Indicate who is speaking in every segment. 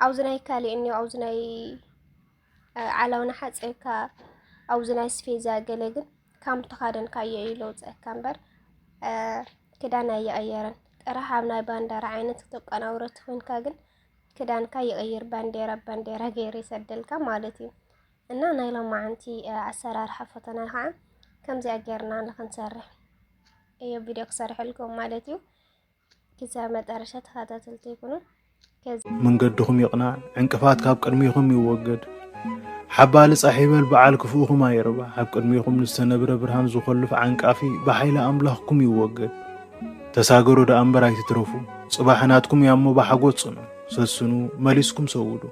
Speaker 1: عاوزناي كالي إني عاوزناي على حصيكا عاوزناي سفيزا جلجن كم تخادن كاي يلوز كامبر كدانا يغيرن راح عمنا باندير عينت تبقى نورت وين كاجن كدان كاي يغير بانديرا غيري سدلكا مالتي እና ናይሎም ማዓንቲ ኣሰራርሓ ፈተና ከዓ ከምዚ ኣገርና ንኽንሰርሕ እዮ ቪድዮ ክሰርሐልኩም ማለት እዩ ክሳብ መጨረሻ ተኸታተልቲ ይኩኑ
Speaker 2: መንገድኹም ይቕናዕ ዕንቅፋት ካብ ቅድሚኹም ይወገድ ሓባሊ ጻሒበል በዓል ክፉኡኹም ኣይርባ ኣብ ቅድሚኹም ንዝተነብረ ብርሃን ዝኸልፍ ዓንቃፊ ብሓይሊ ኣምላኽኩም ይወገድ ተሳገሩ ደኣምበር ኣይትትረፉ ጽባሕናትኩም ያሞ ባሓጎት ጽኑ ሰስኑ መሊስኩም ሰውዱ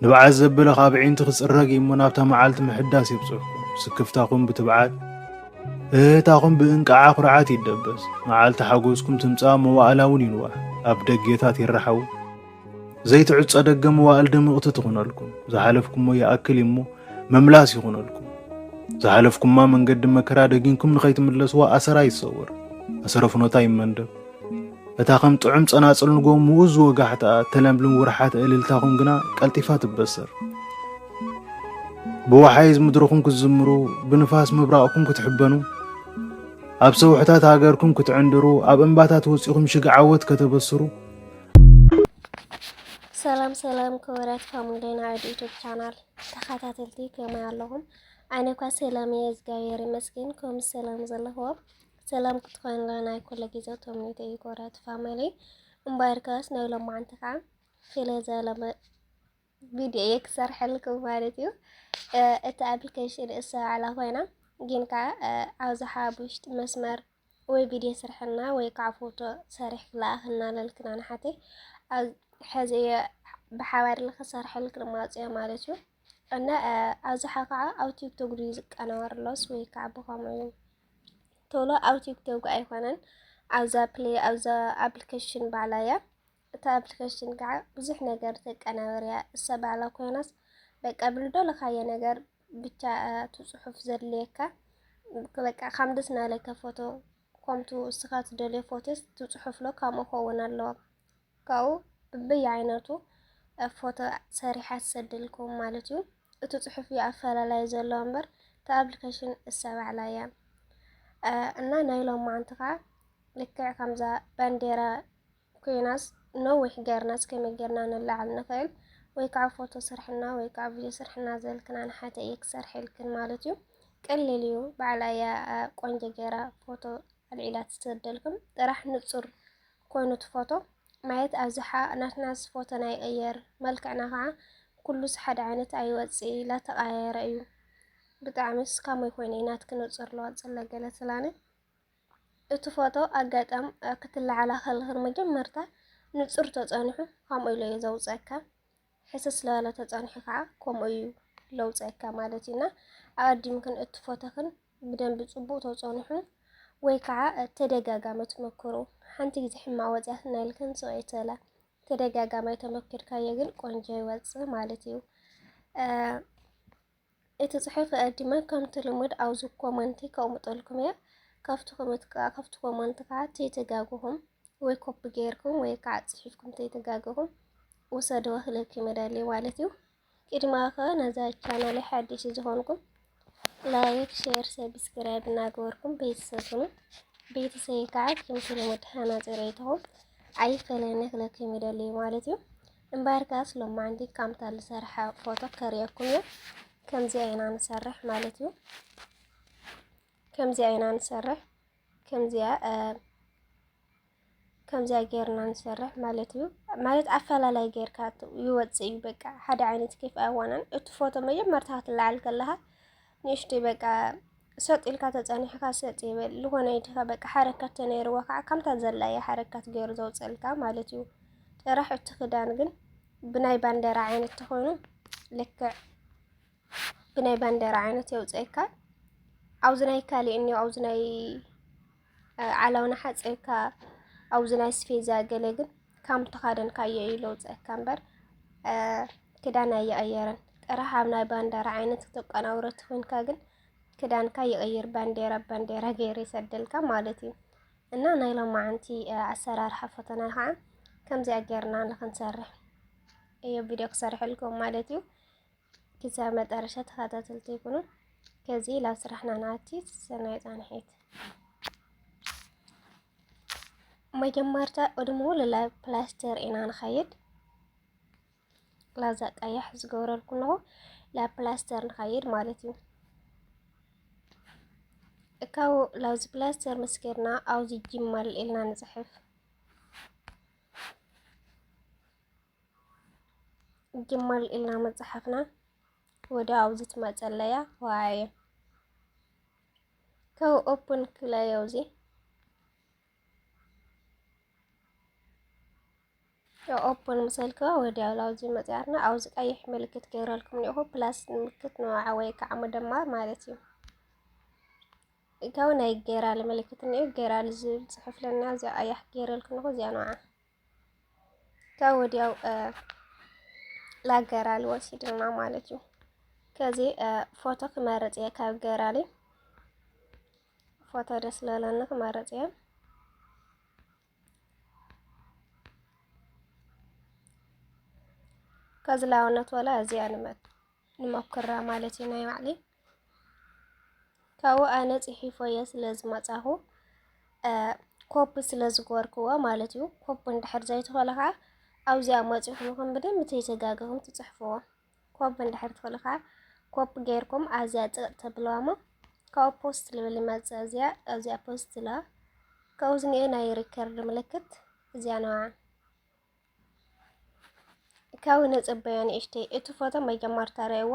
Speaker 2: نبعز زبلة خابعين تخسرق منابتا معالت محداس يبصحكم سكفتاكم بتبعات تاكم بإنك عاقرعات يدبس معالت حاقوزكم تمسا موالاون ينواح أبدقيتات يرحو زي تعد صدق موال دمغت تخون لكم زحالفكم ويا أكل يمو مملاس يخون لكم زحالفكم ما من قدم مكرا دقينكم نخيت من الأسواء أسرا يتصور أسرفنو تايم مندب እታኸም ጥዑም ጸናጽል ንጎም ውዝ ወጋሕታ ተለምልም ወርሓት እልልታኹም ግና ቀልጢፋት ትበሰር ብወሓይዝ ምድርኹም ክትዝምሩ ብንፋስ ምብራቕኩም ክትሕበኑ ኣብ ሰውሕታት ሃገርኩም ክትዕንድሩ ኣብ እምባታት ወፂኹም ሽግዓወት ከተበስሩ
Speaker 1: ሰላም ከወራት ፋሚሊና ዩቲዩብ ቻናል ተኸታተልቲ ከመይ ኣለኹም ኣነ ኳ ሰላም የዝጋየር ይመስገን ከም ሰላም ዘለኹም سلام كتخان لنا كل جزء تمنيت يقرأت فاميلي مباركاس نولم معنتها خلال زلمة فيديو يكسر حلكم مالتيو ات ابلكيشن الساعة على هنا جينكا عاوز حابوش مسمار وي فيديو سرحنا ويقع فوتو سارح لاهنا للكنان حتى حزي بحوار الخسار حلك الماضي مالتيو انا عاوز حقا او تيك توك ريزك انا ورلوس ويقع بخاميو تولو أو تيك توك أيقونن عاوزة بلاي عاوزة أبليكيشن بعلايا تا أبليكيشن قاع بزح نجار تك أنا وريا السبع على كوناس بق قبل دول خايا نجار بتاع تصحف زرليكا بق خمدسنا لك فوتو قمتو استخات دولي فوتوس تصحف له كامو خونا له كاو ببي عيناتو فوتو صريحة سدلكم مالتو تصحف يعفل لا يزال أمبر تا أبليكيشن السبع عليا እና ናይሎም ማንተኻ ልክዕ ከምዛ ባንዴራ ኮይናስ ነዊሕ ገርናስ ከመገርና ንላዕል ንኽእል ወይ ከዓ ፎቶ ስርሕና ወይ ከዓ ቪድዮ ስርሕና ዘልክና ንሓተ ይክሰርሕልክን ማለት እዩ ቀሊል እዩ ባዕላያ ቆንጆ ገራ ፎቶ ኣልዒላት ትሰደልኩም ጥራሕ ንጹር ኮይኑት ፎቶ ማየት ኣብዝሓ ናትናስ ፎቶ ናይ ቀየር መልክዕና ከዓ ኩሉስ ሓደ ዓይነት ኣይወፅእ ላ ተቐያየረ እዩ بتعمس كم يكون إنات كنوصر لوات زلا جلس لانه اتفاطو أقدم كتل على خلهم مجمرته نصر تصانحه هم إلى يزوج أكا حسس لا تصانح فع كم أي لو أكا مالتنا أقد يمكن اتفاطهن بدن بتصبو تصانحه ويكع تدقق ما تمكرو حنتي زحمة وجهنا لكن سويتلا تدقق ما يتمكر كيجل كونجي وجه مالتيو اتصحف قديمة كم تلمود أو زو كومنتي كومطلكم يا كفتو كومنتكا تيتجاجوهم ويكوب غيركم ويكعد صحفكم تيتجاجوهم وصدوا خلك مدالي والتيو كدما خا نزا channel حديث زهونكم لايك شير سبسكرايب ناغوركم بيتسي كعد كم تلمود هنا زريتهم أي فلان خلك مدالي والتيو امباركاس لما عندي كم تال سرحة فوتو كريكم يا كم زي عينا نسرح مالتيو كم زي عينا نسرح كم زي غيرنا نسرح مالتيو مالت عفلا لا غير كات يوصي بقى حدا عينت كيف اوانا اتفوتو مجمرتها تلعل كلها نشتي بقى صوت الكا تصاني حكا صوت يبل لهونه يتها بقى حركه تنير وقع كم تزلا يا حركه غير زوصلكا مالتيو راح اتخدان ግን بناي باندير عينت تخونو لك بناي باندير عينت يوصيكا عاوزناي كالي اني عاوزناي علاونا حصيكا عاوزناي سفيزا جلجن كم تخادن كاي يلوصيكا امبر كدانا يغيرن راح بناي باندير عينت تبقى نورت وين كاغن كدان كاي يغير بانديرا غير يسدلكا مالتي እና ናይሎም ማዓንቲ ኣሰራርሓ ፈተና ከዓ ከምዚ ኣገርና ንኽንሰርሕ ቪዲዮ ክሰርሐልኩም ማለት እዩ ክሳብ መጨረሻ ተኸታተልቲ ይኩኑ ከዚ ላብ ስራሕና ናቲ ሰናይ ጻንሒት መጀመርታ ቅድሞ ለላይ ፕላስተር ኢና ንኸይድ ላዛ ቀያሕ ዝገበረልኩም ነው ላፕላስተር ንኸይድ ማለት እዩ እካው ላውዝ ፕላስተር መስገርና አውዚ ጅማል ኢልና ንጽሕፍ ጅማል ኢልና መጽሐፍና ወደ አውዚ ትመጸለያ ዋይ ካው ኦፕን ክላየውዚ ኦፕን መስልከ ወደ አውዚ መጽያርና አውዚ ቀይሕ ምልክት ገይረልኩም ነው ፕላስ ምልክት ነው ወይ ከዓም ደማር ማለት እዩ ካው ናይ ገራል ምልክት ነው ገራል ዝብል ጽሕፍ ለና እዚያ ቀያሕ ገይረልኩም ነው እዚያ ነው ካው ወዲያው ላገራል ወሲድና ማለት እዩ ከዚ ፎቶ ክመርጽ ካብ ገራሊ ፎቶ ደስ ለለና ክመርጽ ከዚ ላውነት ወላ እዚያ ንመክራ ማለት እዩ ናይ ባዕሊ ካው ኣነ ጽሒፎየ ስለዝመጻሁ ኮፕ ስለዝጎርክዎ ማለት እዩ ኮፕ እንድሕር ዘይተኸለ ከዓ አውዚያ መጽሑፍኩም በደንብ ተይተጋገኹም ትጽሕፍዎ ኮፕ እንድሕር ተኸለ ከዓ ኮፕ ገይርኩም ኣዝያ ጽቕ ተብለዋሞ ካው ፖስት ልብል መጽ እዚያ ፖስት ላ ካውዝኔ ናይ ሪከርድ ምልክት እዚያ ነው ካው ነጽበዮ ንእሽተይ እቲ ፎቶ መጀመርታ ረይዎ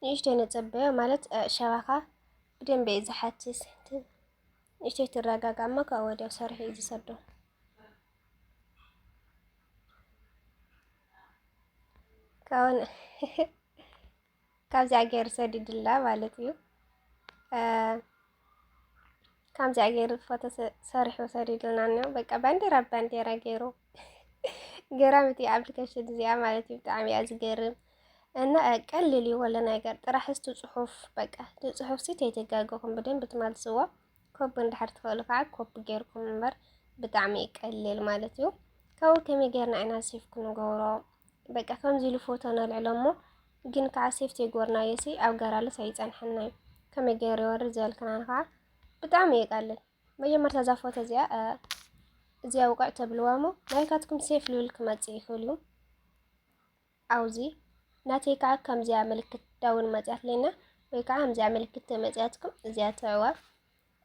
Speaker 1: ንእሽተይ ነጽበዮ ማለት ሸባኻ በደንብ ዝሓትስ ንእሽተይ ትረጋጋማ ካው ወዲያው ሰርሒ ዝሰዶ ካውን ካብዚ አገር ሰዲድላ ማለት እዩ ከምዚ አገር ፎቶ ሰርሒ ሰዲድልና ነው በቃ ባንዴራ ገይሩ ገራምቲ አፕሊኬሽን እዚኣ ማለት እዩ ብጣዕሚ እያ ዝገርም እና ቀልል ይወለ ነገር ጥራሕ እስቲ ጽሑፍ በቃ ጽሑፍ ሲት የተጋገኹም በደንብ ትማልስዎ ኮፕ እንድሕር ትኸሉ ከዓ ኮፕ ገይርኩም እምበር ብጣዕሚ ይቀልል ማለት እዩ ካው ከመይ ገርና ኢና ሴፍ ክንገብሮ በቃ ከምዚ ኢሉ ፎቶ ነልዕሎሞ ግን ከዓ ሴፍቲ ጎርናየሲ ኣብ ገራለ ሳይጸንሐና እዩ ከመይ ገይሩ ይወርድ ዘልክና ከዓ ብጣዕሚ ይቀልል መጀመርታ ዛ ፎቶ እዚያ ውቃዕ ተብልዋሞ ናይካትኩም ሴፍ ልብል ክመጽእ ይኽእል እዩ አውዚ ናተይ ከዓ ከምዚያ ምልክት ዳውን መጽያት ለና ወይ ከዓ ከምዚያ ምልክት ተመጽያትኩም እዚያ ተዕዋ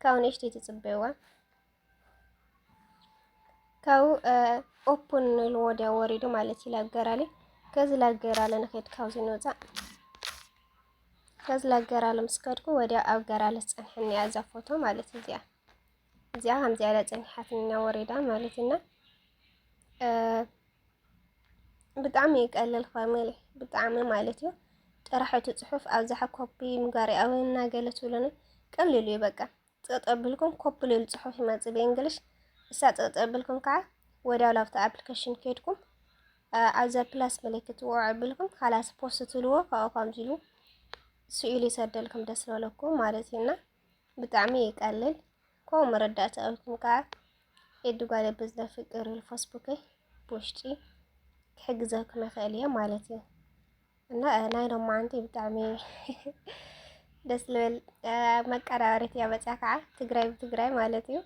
Speaker 1: ካው ንእሽተይ ትጽበይዋ ካው ኦፕን ል ወዲያ ወሪዱ ማለት ይላገራሊ ከዚ ላገራለ ንኸይድ ካውዚ ንወፃ ከዚ ላገራለ ምስከድኩ ወዲያ ኣብ ገራለ ጽንሕኒ ያዛ ፎቶ ማለት እዚያ ከምዚያ ለጽንሐትኛ ወሪዳ ማለት እና ብጣዕሚ ይቀልል ፋሚሊ ብጣዕሚ ማለት እዩ ጥራሕቲ ጽሑፍ ኣብዛሓ ኮፒ ምጋሪ ኣብና ገለት ብለነ ቀልል እዩ በቃ ተጠብልኩም ኮፒ ልል ጽሑፍ ይመጽእ በእንግሊሽ እሳ ተጠብልኩም ከዓ ወዲያው ላብታ አፕሊኬሽን ከድኩም ኣዛ ፕላስ ምልክት ወዕብልኩም خلاص ፖስት ትልዎ ካው ከምዚሉ ስኢሉ ይሰደልኩም ደስ ለለኩም ማለት እና ብጣዕሚ ይቀልል ኮ መረዳእታ ኣብኩም ከዓ እድጓለ በዝለ ፍቅር ፌስቡክ ፖስቲ ክሕግዘኩም ይኽእል እየ ማለት እዩ እና ናይ ሎማ ኣንቲ ብጣዕሚ ደስ ልብል መቀራረብቲ ያበጻ ከዓ ትግራይ ብትግራይ ማለት እዩ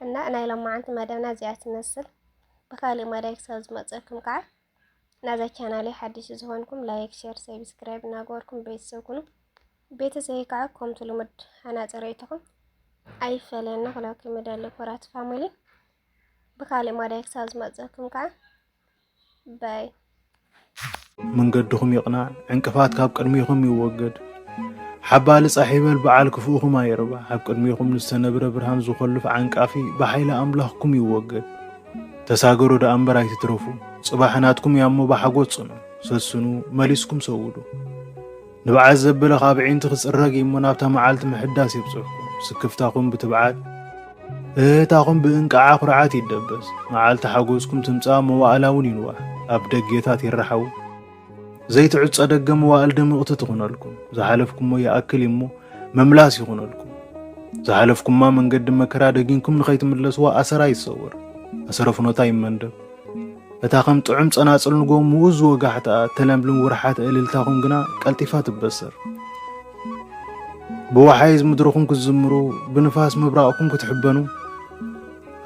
Speaker 1: እና ናይ ሎማ ኣንቲ መደብና እዚኣ ትመስል በካሊእ መዳይ ክሳብ ዝመጽእኩም ከዓ ናዛ ቻናሌ ሓዲሽ ዝኾንኩም ላይክ ሼር ሰብስክራይብ እናገበርኩም ቤተሰብ ኩኑ ቤተሰብ ከዓ ከምቲ ልሙድ ሓናጽረይትኩም ኣይፈለና ኩላኩም መዳለ ኮራት ፋሚሊ በካሊእ መዳይ ክሳብ ዝመጽእኩም ከዓ ባይ
Speaker 2: መንገድኩም ይቕናዕ ዕንቅፋት ካብ ቅድሚኹም ይወገድ ሓባሊ ጻሒበል በዓል ክፉኡኹም ኣይርባ ኣብ ቅድሚኹም ንዝተነብረ ብርሃን ዝኸልፍ ዓንቃፊ ብሓይሊ ኣምላኽኩም ይወገድ ተሳገሩ ደኣምበር ኣይትትረፉ ጽባሕናትኩም ያሞ ባሓጎት ጽኑ ሰስኑ መሊስኩም ሰውዱ ንበዓል ዘበለ ካብ ዒንቲ ክጽረግ እሞ ናብታ መዓልቲ ምሕዳስ ይብጽሕኩም ስክፍታኹም ብትብዓት እህታኹም ብእንቃዓ ኩርዓት ይደበስ መዓልቲ ሓጎስኩም ትምጻእ መዋእላ እውን ይንዋሕ ኣብ ደጌታት ይረሓው ዘይትዕጸ ደገ መዋእል ድምቕቲ ትኹነልኩም ዝሓለፍኩሞ ይኣክል እሞ መምላስ ይኹነልኩም ዝሓለፍኩማ መንገዲ መከራ ደጊንኩም ንኸይትምለስዋ ኣሰራ ይሰውር أسرفنوتا يمندب እታ ከም ጥዑም ጸናጽል ንጎም ውዝ ወጋሕታ ተለምልም ወርሓት እልልታኹም ግና ቀልጢፋ ትበሰር ብወሓይዝ ምድርኹም ክትዝምሩ ብንፋስ ምብራቕኩም ክትሕበኑ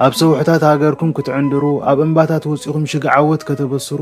Speaker 2: ኣብ ሰውሕታት ሃገርኩም ክትዕንድሩ ኣብ እምባታት ወፂኹም ሽግዓወት ከተበስሩ